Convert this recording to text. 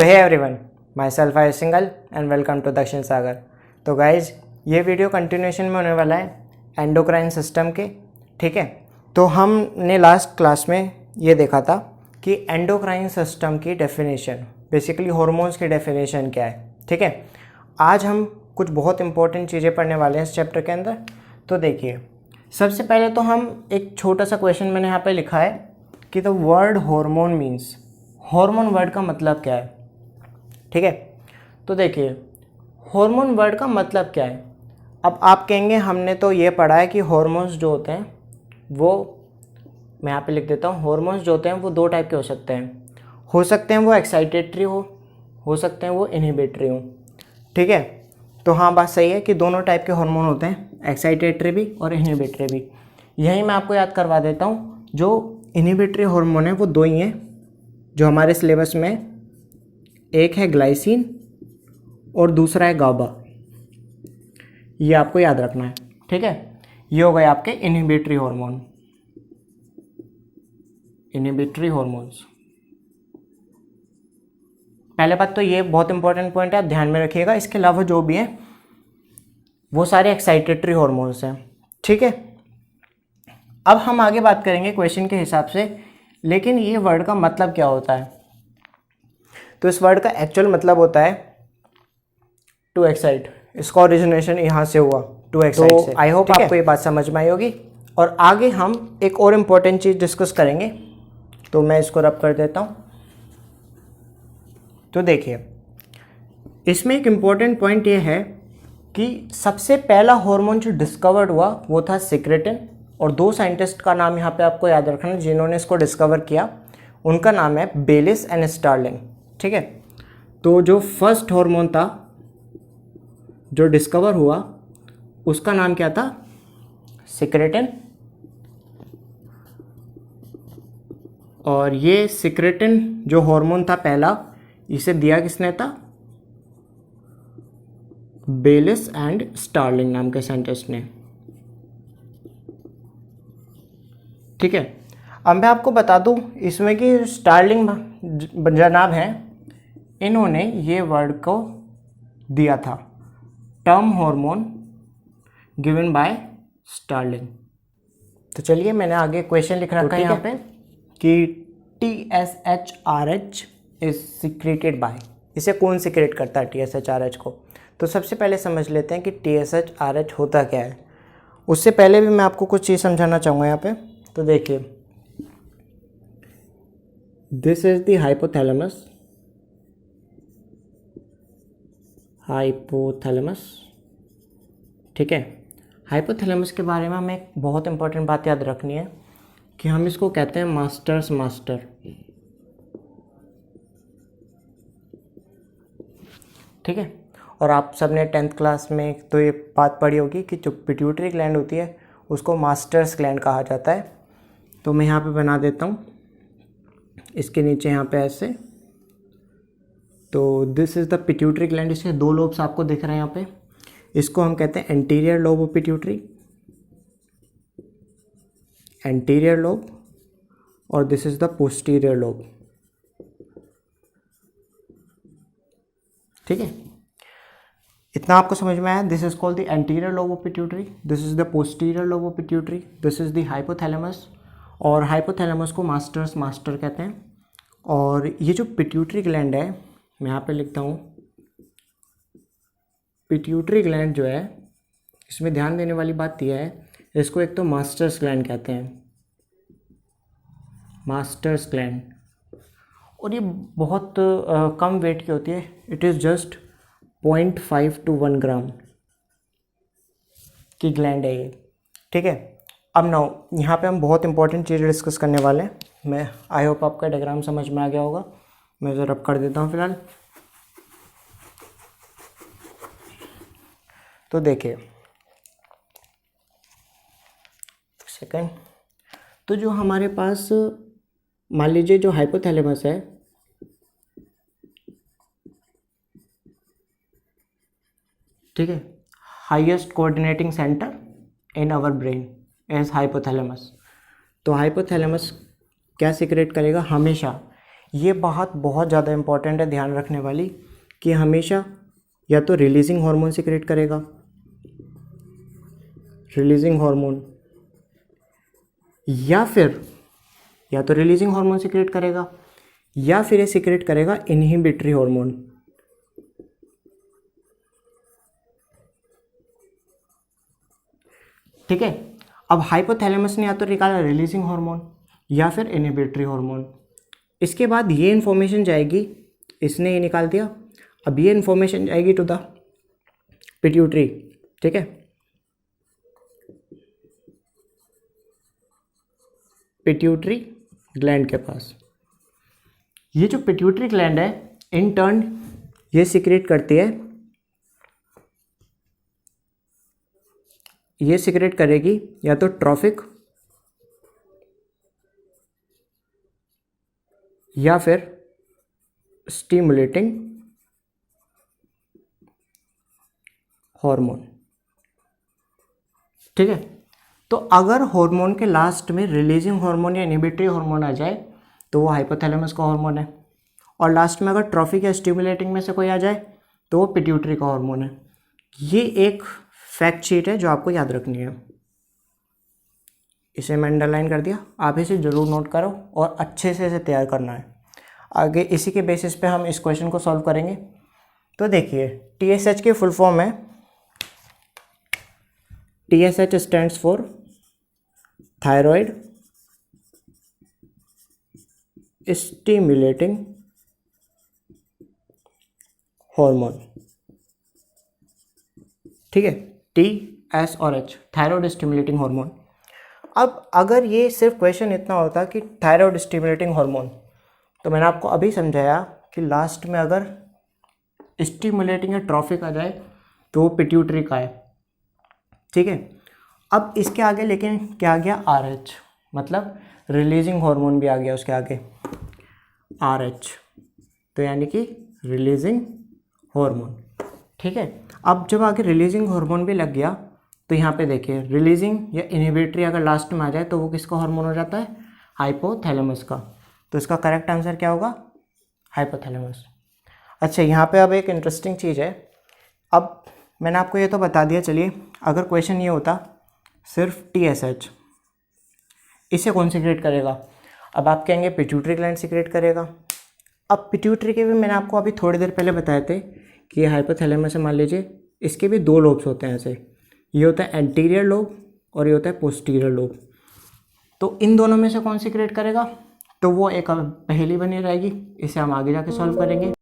Hey everyone, myself I सिंगल and welcome to Dakshin Sagar. तो guys ये वीडियो कंटिन्यूशन में होने वाला है एंडोक्राइन सिस्टम के। ठीक है, तो हमने लास्ट क्लास में ये देखा था कि एंडोक्राइन सिस्टम की डेफिनेशन, बेसिकली हार्मोन्स की डेफिनेशन क्या है। ठीक है, आज हम कुछ बहुत इंपॉर्टेंट चीज़ें पढ़ने वाले हैं इस चैप्टर के अंदर। तो देखिए, सबसे पहले तो हम एक छोटा सा क्वेश्चन मैंने यहाँ पे लिखा है कि the word hormone means, hormone word का मतलब क्या है। ठीक है, तो देखिए हार्मोन वर्ड का मतलब क्या है। अब आप कहेंगे हमने तो ये पढ़ा है कि हार्मोन्स जो होते हैं वो, मैं यहाँ पे लिख देता हूँ, हार्मोन्स जो होते हैं वो दो टाइप के हो सकते हैं वो एक्साइटेटरी हो सकते हैं वो इनहिबिटरी हो। ठीक है, तो हाँ बात सही है कि दोनों टाइप के हार्मोन होते हैं, एक्साइटेटरी भी और इनहिबिटरी भी। यही मैं आपको याद करवा देता हूँ, जो इनहिबिटरी हार्मोन है वो दो ही हैं जो हमारे सिलेबस में, एक है ग्लाइसिन और दूसरा है गाबा। ये आपको याद रखना है। ठीक है, ये हो गए आपके इनहिबिटरी हार्मोन, इनहिबिटरी हार्मोन्स। पहले बात तो ये बहुत इंपॉर्टेंट पॉइंट है, आप ध्यान में रखिएगा। इसके अलावा जो भी है वो सारे एक्साइटेटरी हार्मोन्स हैं। ठीक है, अब हम आगे बात करेंगे क्वेश्चन के हिसाब से, लेकिन ये वर्ड का मतलब क्या होता है। तो इस वर्ड का एक्चुअल मतलब होता है टू एक्साइट। इसका ओरिजिनेशन यहाँ से हुआ, टू एक्साइट से। आई होप आपको ये बात समझ में आई होगी। और आगे हम एक और इम्पोर्टेंट चीज़ डिस्कस करेंगे, तो मैं इसको रब कर देता हूँ। तो देखिए, इसमें एक इम्पॉर्टेंट पॉइंट ये है कि सबसे पहला हार्मोन जो डिस्कवर्ड हुआ वो था सिक्रेटिन, और दो साइंटिस्ट का नाम यहाँ पे आपको याद रखना है जिन्होंने इसको डिस्कवर किया। उनका नाम है बेलिस एंड स्टार्लिंग। ठीक है, तो जो फर्स्ट हार्मोन था जो डिस्कवर हुआ उसका नाम क्या था, सिक्रेटिन। और ये सिक्रेटिन जो हार्मोन था पहला, इसे दिया किसने था, बेलिस एंड स्टार्लिंग नाम के साइंटिस्ट ने। ठीक है, अब मैं आपको बता दूं इसमें कि स्टार्लिंग जनाब हैं, इन्होंने ये वर्ड को दिया था, term hormone given by Starling. तो चलिए, मैंने आगे क्वेश्चन लिख रखा है यहाँ पे कि TSHRH इज सिक्रेटेड बाय। इसे कौन सिक्रेट करता है TSHRH को। तो सबसे पहले समझ लेते हैं कि TSHRH होता क्या है। उससे पहले भी मैं आपको कुछ चीज़ समझाना चाहूँगा यहाँ पे। तो देखिए, this is the hypothalamus, hypothalamus. ठीक है, हाइपोथैलेमस के बारे में हमें एक बहुत इंपॉर्टेंट बात याद रखनी है कि हम इसको कहते हैं मास्टर्स मास्टर। ठीक है, और आप सबने 10th क्लास में तो ये बात पढ़ी होगी कि जो पिट्यूटरी ग्लैंड होती है उसको मास्टर्स ग्लैंड कहा जाता है। तो मैं यहाँ पे बना देता हूँ इसके नीचे यहाँ पे ऐसे। तो this is the pituitary gland. इसके दो लोब्स आपको दिख रहे हैं यहाँ पे। इसको हम कहते हैं anterior lobe of pituitary, anterior lobe, और this is the posterior lobe. ठीक है, इतना आपको समझ में आया। This is called the anterior lobe of pituitary, this is the posterior lobe of pituitary, this is the hypothalamus. और हाइपोथैलेमस को मास्टर्स मास्टर कहते हैं। और ये जो पिट्यूटरी ग्लैंड है, मैं यहाँ पे लिखता हूँ, पिट्यूटरी ग्लैंड जो है, इसमें ध्यान देने वाली बात यह है, इसको एक तो मास्टर्स ग्लैंड कहते हैं, मास्टर्स ग्लैंड। और ये बहुत कम वेट की होती है, इट इज़ जस्ट 0.5 to 1 ग्राम की ग्लैंड है ये। ठीक है, अब नाउ यहाँ पे हम बहुत इंपॉर्टेंट चीज़ डिस्कस करने वाले हैं। मैं आई होप आपका डायग्राम समझ में आ गया होगा। मैं ज़रा रब कर देता हूँ फिलहाल। तो देखिए, सेकंड, तो जो हमारे पास मान लीजिए जो हाइपोथैलेमस है, ठीक है, highest coordinating centre in our brain as hypothalamus. तो हाइपोथैलेमस क्या सिक्रेट करेगा हमेशा, ये बात बहुत ज़्यादा इम्पॉर्टेंट है ध्यान रखने वाली, कि हमेशा या तो रिलीजिंग हार्मोन सिक्रेट करेगा, रिलीजिंग हार्मोन, या फिर या तो रिलीजिंग हार्मोन सिक्रेट करेगा या फिर ये सिक्रेट करेगा इनहिबिटरी हार्मोन। ठीक है, अब हाइपोथैलेमस ने या तो निकाला रिलीजिंग हार्मोन या फिर इनहिबिटरी हार्मोन। इसके बाद ये इन्फॉर्मेशन जाएगी, इसने ये निकाल दिया, अब ये इन्फॉर्मेशन जाएगी टू द पिट्यूटरी। ठीक है, पिट्यूटरी ग्लैंड के पास। ये जो पिट्यूटरी ग्लैंड है इन टर्न ये सिक्रेट करती है, ये सिक्रेट करेगी या तो ट्रॉफिक या फिर स्टिमुलेटिंग हार्मोन। ठीक है, तो अगर हार्मोन के लास्ट में रिलीजिंग हार्मोन या इनहिबिटरी हार्मोन आ जाए तो वो हाइपोथैलेमस का हार्मोन है, और लास्ट में अगर ट्रॉफिक या स्टिमुलेटिंग में से कोई आ जाए तो वो पिट्यूटरी का हार्मोन है। ये एक फैक्ट शीट है जो आपको याद रखनी है, इसे मैं अंडरलाइन कर दिया, आप इसे ज़रूर नोट करो और अच्छे से इसे तैयार करना है। आगे इसी के बेसिस पे हम इस क्वेश्चन को सॉल्व करेंगे। तो देखिए, TSH की फुल फॉर्म है, TSH stands for thyroid stimulating hormone. ठीक है, TS और H, थायराइड स्टिमुलेटिंग हार्मोन। अब अगर ये सिर्फ क्वेश्चन इतना होता कि थायराइड स्टिमुलेटिंग हार्मोन, तो मैंने आपको अभी समझाया कि लास्ट में अगर स्टिमुलेटिंग या ट्रॉफिक आ जाए तो वो पिट्यूटरी का है। ठीक है, अब इसके आगे लेकिन क्या आ गया, RH, मतलब रिलीजिंग हार्मोन भी आ गया उसके आगे, RH, तो यानी कि रिलीजिंग हार्मोन। ठीक है, अब जब आगे रिलीजिंग हार्मोन भी लग गया तो यहाँ पे देखिए रिलीजिंग या इनहिबिटरी अगर लास्ट में आ जाए तो वो किसका हार्मोन हो जाता है, हाइपोथैलेमस का। तो इसका करेक्ट आंसर क्या होगा, हाइपोथैलेमस। अच्छा, यहाँ पे अब एक इंटरेस्टिंग चीज़ है, अब मैंने आपको ये तो बता दिया, चलिए अगर क्वेश्चन ये होता सिर्फ TSH, इसे कौन सिक्रेट करेगा, अब आप कहेंगे पिट्यूटरी ग्लैंड सिक्रेट करेगा। अब पिट्यूटरी के भी मैंने आपको अभी थोड़ी देर पहले बताए थे कि ये हाइपोथैलेमस है, मान लीजिए इसके भी 2 लोब्स होते हैं ऐसे, ये होता है एंटीरियर लोब और ये होता है पोस्टीरियर लोब। तो इन दोनों में से कौन सिक्रेट करेगा, तो वो एक पहेली बनी रहेगी, इसे हम आगे जाके सॉल्व करेंगे।